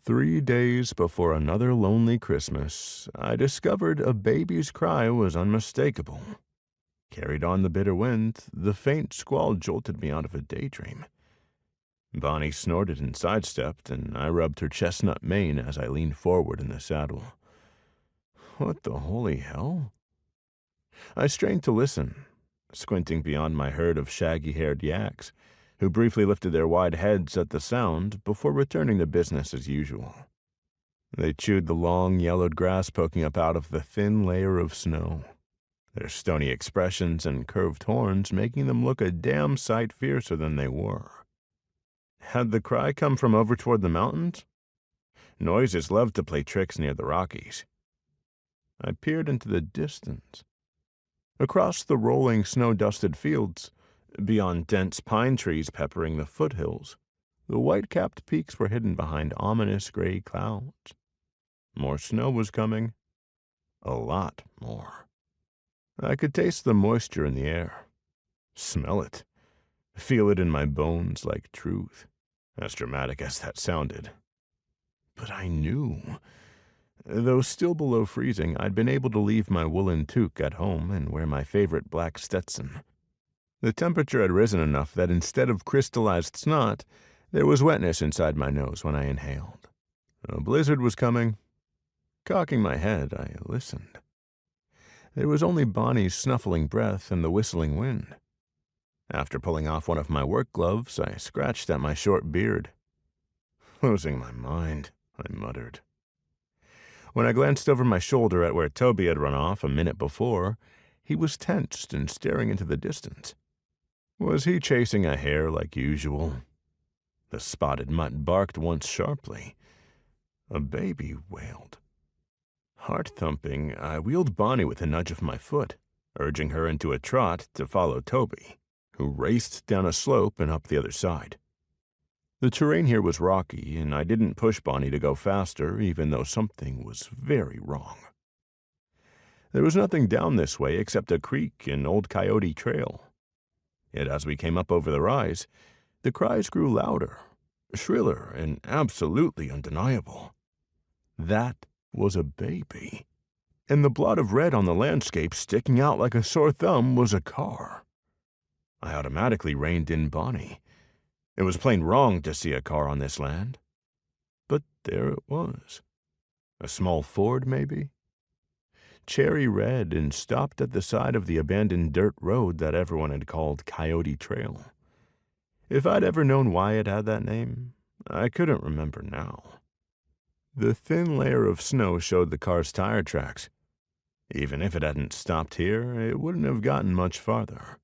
3 days before another lonely Christmas, I discovered a baby's cry was unmistakable. Carried on the bitter wind, the faint squall jolted me out of a daydream. Bonnie snorted and sidestepped, and I rubbed her chestnut mane as I leaned forward in the saddle. What the holy hell? I strained to listen, squinting beyond my herd of shaggy-haired yaks, who briefly lifted their wide heads at the sound before returning to business as usual. They chewed the long, yellowed grass poking up out of the thin layer of snow, their stony expressions and curved horns making them look a damn sight fiercer than they were. Had the cry come from over toward the mountains? Noises love to play tricks near the Rockies. I peered into the distance. Across the rolling, snow-dusted fields, beyond dense pine trees peppering the foothills, the white-capped peaks were hidden behind ominous gray clouds. More snow was coming. A lot more. I could taste the moisture in the air. Smell it. Feel it in my bones like truth, as dramatic as that sounded. But I knew. Though still below freezing, I'd been able to leave my woolen toque at home and wear my favorite black Stetson. The temperature had risen enough that instead of crystallized snot, there was wetness inside my nose when I inhaled. A blizzard was coming. Cocking my head, I listened. There was only Bonnie's snuffling breath and the whistling wind. After pulling off one of my work gloves, I scratched at my short beard. Losing my mind, I muttered. When I glanced over my shoulder at where Toby had run off a minute before, he was tensed and staring into the distance. Was he chasing a hare like usual? The spotted mutt barked once sharply. A baby wailed. Heart-thumping, I wheeled Bonnie with a nudge of my foot, urging her into a trot to follow Toby, who raced down a slope and up the other side. The terrain here was rocky, and I didn't push Bonnie to go faster, even though something was very wrong. There was nothing down this way except a creek and old coyote trail. Yet as we came up over the rise, the cries grew louder, shriller, and absolutely undeniable. That was a baby. And the blot of red on the landscape sticking out like a sore thumb was a car. I automatically reined in Bonnie. It was plain wrong to see a car on this land. But there it was. A small Ford, maybe? Cherry red and stopped at the side of the abandoned dirt road that everyone had called Coyote Trail. If I'd ever known why it had that name, I couldn't remember now. The thin layer of snow showed the car's tire tracks. Even if it hadn't stopped here, it wouldn't have gotten much farther.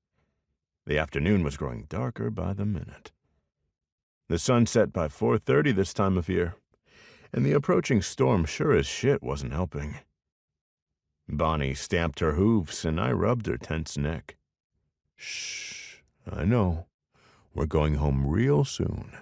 The afternoon was growing darker by the minute. The sun set by 4:30 this time of year, and the approaching storm sure as shit wasn't helping. Bonnie stamped her hooves, and I rubbed her tense neck. Shh, I know. We're going home real soon.